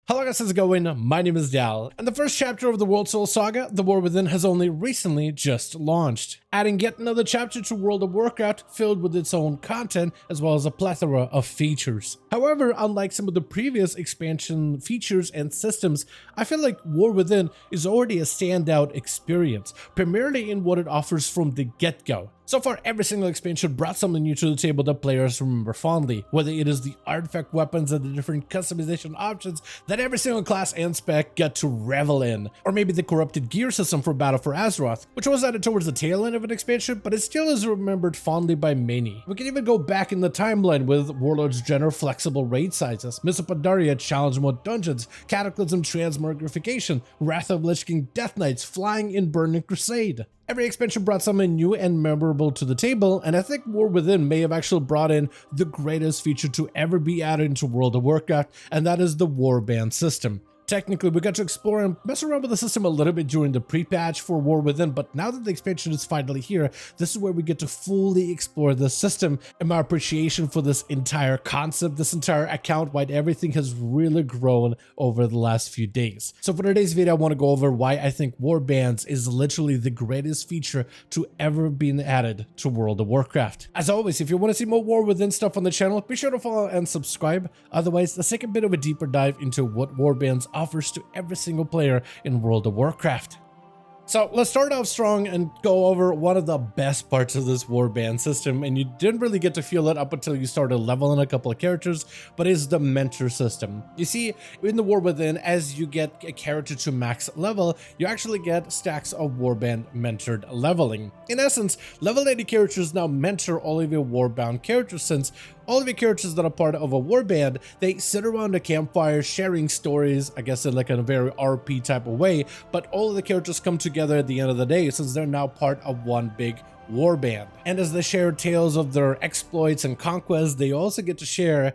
Hello guys, how's it going? My name is Dal, and the first chapter of the World Soul Saga, The War Within, has only recently just launched, adding yet another chapter to World of Warcraft filled with its own content as well as a plethora of features. However, unlike some of the previous expansion features and systems, I feel like War Within is already a standout experience, primarily in what it offers from the get-go. So far, every single expansion brought something new to the table that players remember fondly, whether it is the artifact weapons and the different customization options that every single class and spec get to revel in, or maybe the corrupted gear system for Battle for Azeroth, which was added towards the tail end of an expansion, but it still is remembered fondly by many. We can even go back in the timeline with Warlord's General flexible raid sizes, Mists of Pandaria challenge mode dungeons, Cataclysm transmogrification, Wrath of Lich King Death Knights flying in Burning Crusade. Every expansion brought something new and memorable to the table, and I think War Within may have actually brought in the greatest feature to ever be added into World of Warcraft, and that is the Warband system. Technically, we got to explore and mess around with the system a little bit during the pre-patch for War Within, but now that the expansion is finally here, this is where we get to fully explore the system, and my appreciation for this entire concept, this entire account-wide everything has really grown over the last few days. So for today's video, I want to go over why I think Warbands is literally the greatest feature to ever be added to World of Warcraft. As always, if you want to see more War Within stuff on the channel, be sure to follow and subscribe. Otherwise, let's take a bit of a deeper dive into what Warbands offers to every single player in World of Warcraft. So let's start off strong and go over one of the best parts of this Warband system, and you didn't really get to feel it up until you started leveling a couple of characters, but it's the mentor system. You see, in the War Within, as you get a character to max level, you actually get stacks of Warband mentored leveling. In essence, level 80 characters now mentor all of your Warbound characters, since all of your characters that are part of a warband, they sit around a campfire sharing stories, I guess in like a very RP type of way, but all of the characters come together at the end of the day since they're now part of one big warband. And as they share tales of their exploits and conquests, they also get to share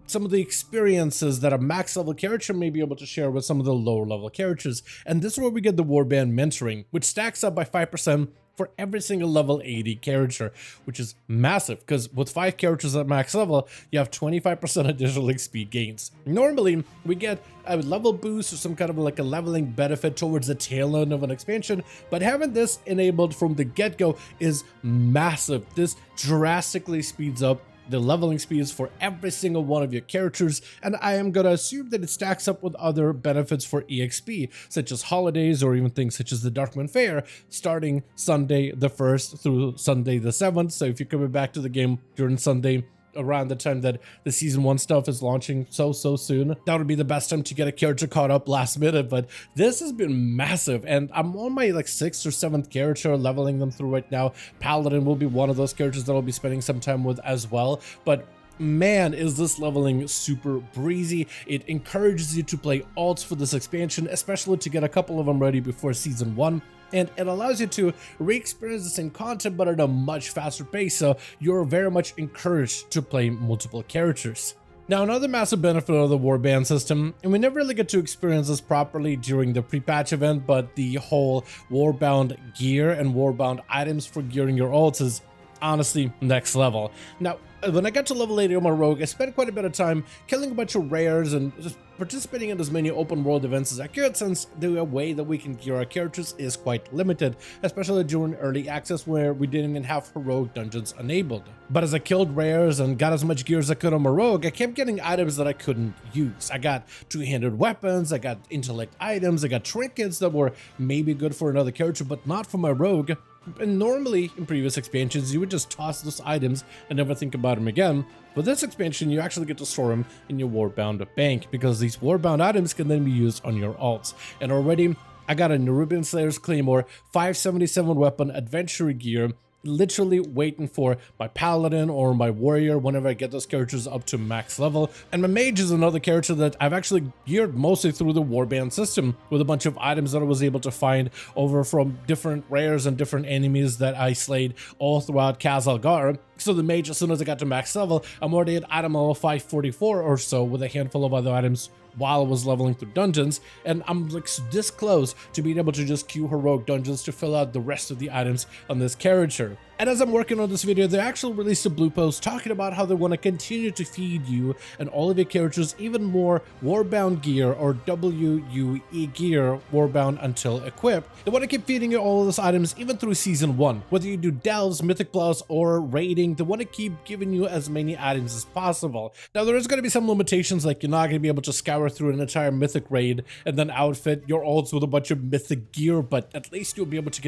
some of the experiences that a max level character may be able to share with some of the lower level characters. And this is where we get the warband mentoring, which stacks up by 5% for every single level 80 character, which is massive because with 5 characters at max level, you have 25% additional XP gains. Normally, we get a level boost or some kind of like a leveling benefit towards the tail end of an expansion, but having this enabled from the get-go is massive. This drastically speeds up the leveling speeds for every single one of your characters, and I am gonna assume that it stacks up with other benefits for EXP, such as holidays or even things such as the Darkmoon Fair, starting Sunday the 1st through Sunday the 7th. So if you're coming back to the game during Sunday, around the time that the season 1 stuff is launching so soon, that would be the best time to get a character caught up last minute. But this has been massive, and I'm on my like 6th or 7th character leveling them through right now. Paladin will be one of those characters that I'll be spending some time with as well, but man, is this leveling super breezy. It encourages you to play alts for this expansion, especially to get a couple of them ready before season 1. And it allows you to re-experience the same content but at a much faster pace, so you're very much encouraged to play multiple characters. Now, another massive benefit of the Warband system, and we never really get to experience this properly during the pre-patch event, but the whole Warbound gear and Warbound items for gearing your alts is honestly next level. Now, when I got to level 80 on my rogue, I spent quite a bit of time killing a bunch of rares and just participating in as many open world events as I could, since the way that we can gear our characters is quite limited, especially during early access where we didn't even have heroic dungeons enabled. But as I killed rares and got as much gear as I could on my rogue, I kept getting items that I couldn't use. I got two-handed weapons, I got intellect items, I got trinkets that were maybe good for another character but not for my rogue. And normally in previous expansions you would just toss those items and never think about them again. With this expansion, you actually get to store them in your Warbound bank, because these Warbound items can then be used on your alts. And already I got a Nerubian Slayer's Claymore, 577 weapon, adventure gear, literally waiting for my paladin or my warrior whenever I get those characters up to max level. And my mage is another character that I've actually geared mostly through the Warband system, with a bunch of items that I was able to find over from different rares and different enemies that I slayed all throughout Khazalgar. So the mage, as soon as I got to max level, I'm already at item level 544 or so, with a handful of other items while I was leveling through dungeons, and I'm like this close to being able to just queue heroic dungeons to fill out the rest of the items on this character. And as I'm working on this video, they actually released a blue post talking about how they want to continue to feed you and all of your characters even more Warbound gear, or WUE gear, Warbound until equipped. They want to keep feeding you all of those items even through Season 1. Whether you do delves, mythic plus, or raiding, they want to keep giving you as many items as possible. Now there is going to be some limitations, like you're not going to be able to scour through an entire mythic raid and then outfit your alts with a bunch of mythic gear, but at least you'll be able to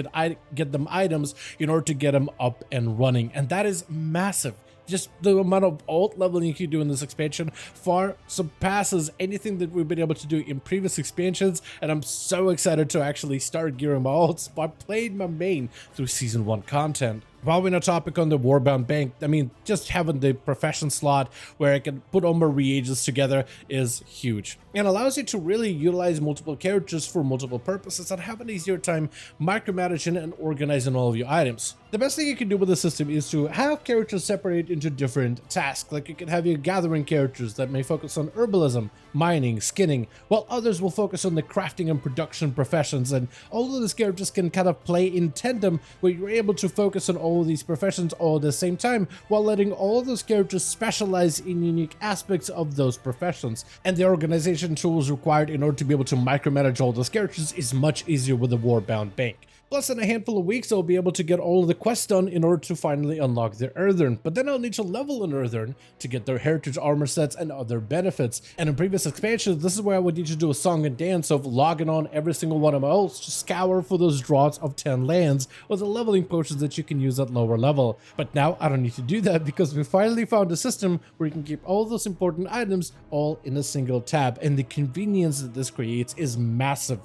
get them items in order to get them up and running, and that is massive. Just the amount of alt leveling you can do in this expansion far surpasses anything that we've been able to do in previous expansions, and I'm so excited to actually start gearing my alts by playing my main through Season 1 content. While we're on a topic on the Warbound bank, I mean, just having the profession slot where I can put all my reagents together is huge, and allows you to really utilize multiple characters for multiple purposes and have an easier time micromanaging and organizing all of your items. The best thing you can do with the system is to have characters separate into different tasks. Like you can have your gathering characters that may focus on herbalism, mining, skinning, while others will focus on the crafting and production professions, and all of these characters can kind of play in tandem where you're able to focus on all of these professions all at the same time, while letting all of those characters specialize in unique aspects of those professions. And the organization tools required in order to be able to micromanage all those characters is much easier with the Warbound bank. Plus, in a handful of weeks, I'll be able to get all of the quests done in order to finally unlock their Earthern, but then I'll need to level an Earthern to get their heritage armor sets and other benefits. And in previous expansions, this is where I would need to do a song and dance of logging on every single one of my ults to scour for those draughts of 10 lands or the leveling potions that you can use at lower level. But now I don't need to do that because we finally found a system where you can keep all those important items all in a single tab, and the convenience that this creates is massive.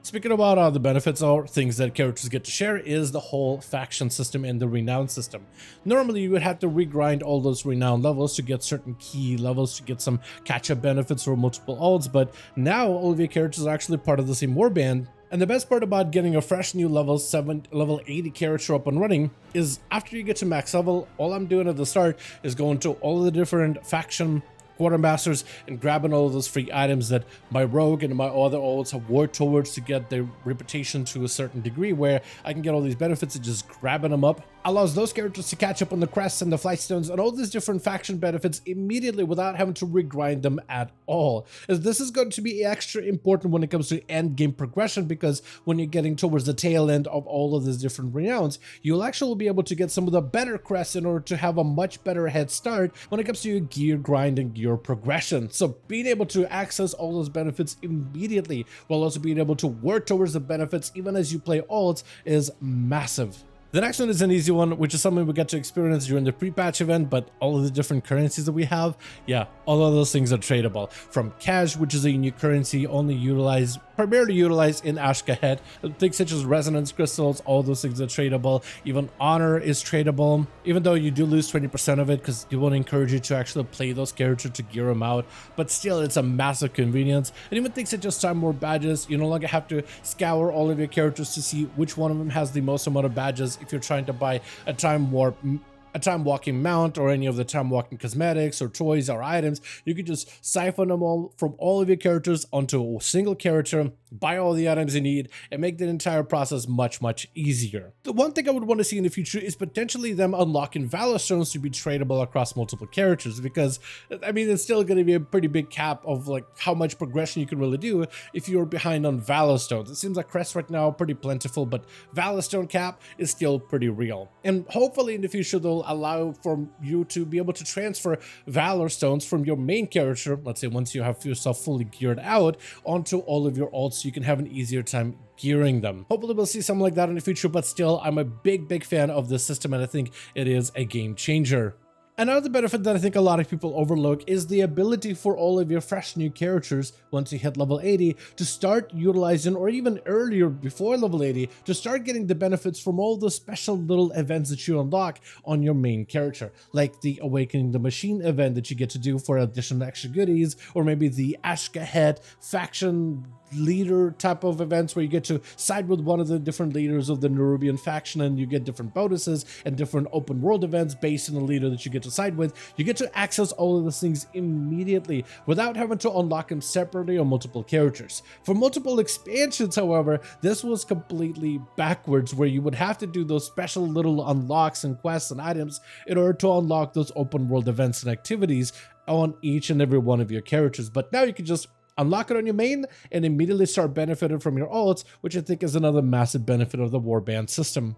Speaking about the benefits or things that characters get to share is the whole faction system and the renown system. Normally you would have to regrind all those renown levels to get certain key levels to get some catch-up benefits for multiple ults, but now all of your characters are actually part of the same warband. And the best part about getting a fresh new level 80 character up and running is after you get to max level, all I'm doing at the start is going to all of the different faction quartermasters and grabbing all of those free items that my rogue and my other alts have worked towards to get their reputation to a certain degree where I can get all these benefits and just grabbing them up allows those characters to catch up on the crests and the flight stones and all these different faction benefits immediately without having to regrind them at all. As this is going to be extra important when it comes to end game progression, because when you're getting towards the tail end of all of these different renowns, you'll actually be able to get some of the better crests in order to have a much better head start when it comes to your gear grind and gear progression. So being able to access all those benefits immediately while also being able to work towards the benefits even as you play alts is massive. The next one is an easy one, which is something we get to experience during the pre-patch event, but all of the different currencies that we have, yeah, all of those things are tradable. From cash, which is a unique currency primarily utilized in Ashkahet, things such as resonance crystals, all those things are tradable. Even honor is tradable, even though you do lose 20% of it because you won't encourage you to actually play those characters to gear them out, but still it's a massive convenience. And even things such as time war badges, you no longer have to scour all of your characters to see which one of them has the most amount of badges if you're trying to buy a time walking mount or any of the time walking cosmetics or toys or items. You can just siphon them all from all of your characters onto a single character, buy all the items you need, and make the entire process much easier. The one thing I would want to see in the future is potentially them unlocking Valor Stones to be tradable across multiple characters, because I mean it's still going to be a pretty big cap of like how much progression you can really do if you're behind on Valor Stones. It seems like crests right now are pretty plentiful, but Valor Stone cap is still pretty real, and hopefully in the future they'll allow for you to be able to transfer Valor Stones from your main character, let's say once you have yourself fully geared out, onto all of your alts so you can have an easier time gearing them. Hopefully we'll see something like that in the future, but still I'm a big fan of this system and I think it is a game changer. Another benefit that I think a lot of people overlook is the ability for all of your fresh new characters, once you hit level 80, to start utilizing, or even earlier before level 80, to start getting the benefits from all the special little events that you unlock on your main character, like the Awakening the Machine event that you get to do for additional extra goodies, or maybe the Ashkahet faction leader type of events where you get to side with one of the different leaders of the Nerubian faction, and you get different bonuses and different open world events based on the leader that you get to side with. You get to access all of those things immediately without having to unlock them separately on multiple characters. For multiple expansions, however, this was completely backwards, where you would have to do those special little unlocks and quests and items in order to unlock those open world events and activities on each and every one of your characters. But now you can just unlock it on your main and immediately start benefiting from your alts, which I think is another massive benefit of the Warband system.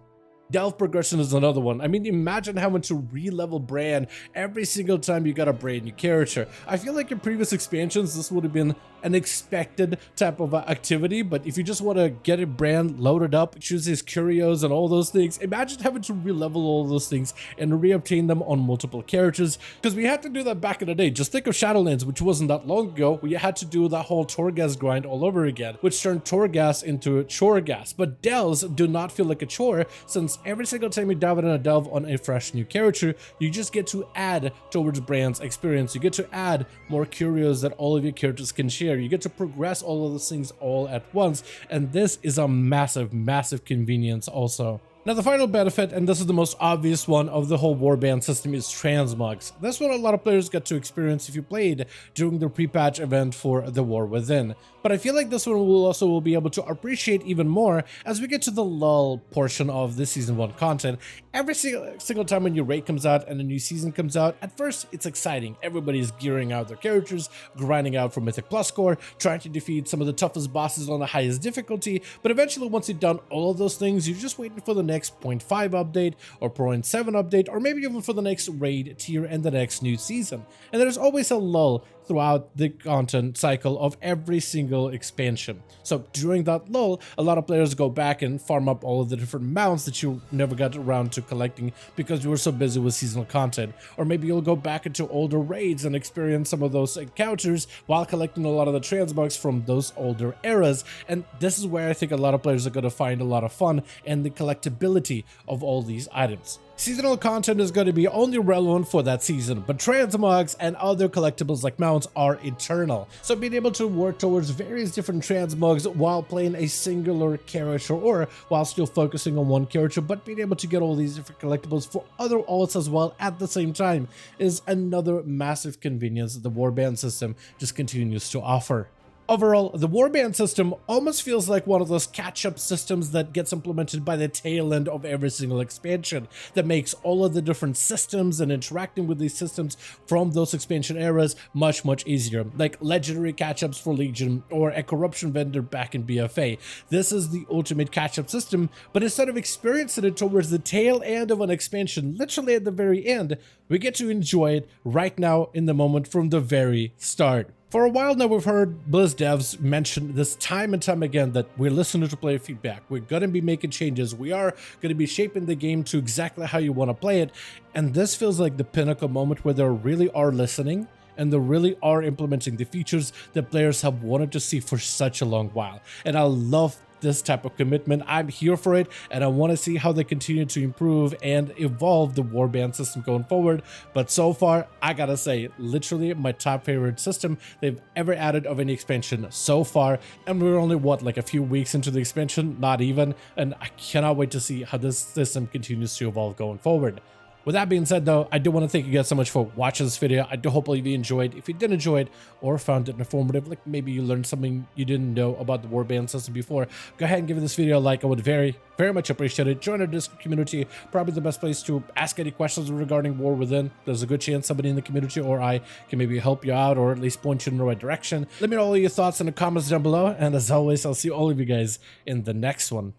Delve progression is another one. I mean, imagine having to re-level Bran every single time you got a brand new character. I feel like in previous expansions, this would have been an expected type of activity, but if you just want to get a Bran loaded up, choose his curios and all those things, imagine having to re-level all those things and re-obtain them on multiple characters, because we had to do that back in the day. Just think of Shadowlands, which wasn't that long ago, where you had to do that whole Torghast grind all over again, which turned Torghast into Choreghast. But delves do not feel like a chore, since every single time you dive in a delve on a fresh new character, you just get to add towards Bran's experience. You get to add more curios that all of your characters can share. You get to progress all of those things all at once, and this is a massive, massive convenience also. Now, the final benefit, and this is the most obvious one of the whole Warband system, is transmogs. That's what a lot of players get to experience if you played during the pre-patch event for the War Within. But I feel like this one will be able to appreciate even more as we get to the lull portion of the Season 1 content. Every single time a new raid comes out and a new season comes out, at first it's exciting. Everybody's gearing out their characters, grinding out for Mythic Plus score, trying to defeat some of the toughest bosses on the highest difficulty, but eventually once you've done all of those things, you're just waiting for the next 0.5 update or 0.7 update, or maybe even for the next raid tier and the next new season. And there's always a lull throughout the content cycle of every single expansion. So during that lull, a lot of players go back and farm up all of the different mounts that you never got around to collecting because you were so busy with seasonal content. Or maybe you'll go back into older raids and experience some of those encounters while collecting a lot of the transmogs from those older eras. And this is where I think a lot of players are going to find a lot of fun and the collectability of all these items. Seasonal content is going to be only relevant for that season, but transmogs and other collectibles like mounts are eternal. So being able to work towards various different transmogs while playing a singular character, or while still focusing on one character, but being able to get all these different collectibles for other alts as well at the same time, is another massive convenience that the Warband system just continues to offer. Overall, the Warband system almost feels like one of those catch-up systems that gets implemented by the tail end of every single expansion, that makes all of the different systems and interacting with these systems from those expansion eras much, much easier, like legendary catch-ups for Legion or a corruption vendor back in BFA. This is the ultimate catch-up system, but instead of experiencing it towards the tail end of an expansion, literally at the very end, we get to enjoy it right now in the moment from the very start. For a while now, we've heard Blizz devs mention this time and time again that we're listening to player feedback. We're going to be making changes. We are going to be shaping the game to exactly how you want to play it. And this feels like the pinnacle moment where they really are listening and they really are implementing the features that players have wanted to see for such a long while. And I love this type of commitment. I'm here for it, and I want to see how they continue to improve and evolve the Warband system going forward. But so far, I gotta say, literally my top favorite system they've ever added of any expansion so far. And we're only, what, like a few weeks into the expansion? Not even. And I cannot wait to see how this system continues to evolve going forward. With that being said, though, I do want to thank you guys so much for watching this video. I do hope you enjoyed. If you did enjoy it or found it informative, like maybe you learned something you didn't know about the Warband system before, go ahead and give this video a like. I would very, very much appreciate it. Join our Discord community, probably the best place to ask any questions regarding War Within. There's a good chance somebody in the community or I can maybe help you out or at least point you in the right direction. Let me know all your thoughts in the comments down below. And as always, I'll see all of you guys in the next one.